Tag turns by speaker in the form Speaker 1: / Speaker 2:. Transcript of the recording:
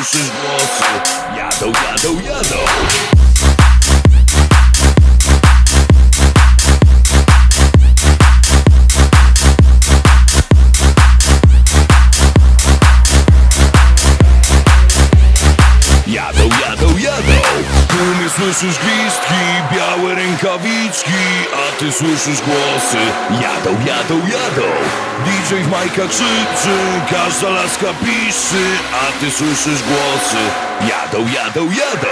Speaker 1: słyszysz głosy. Jadą, jadą, jadą. Jadą, jadą, jadą. Tłumie słyszysz gwizdki, białe rękawiczki, a ty słyszysz głosy. Jadą, jadą, jadą. DJ w majkach krzyczy, każda laska piszczy, a ty słyszysz głosy. Jadą, jadą, jadą.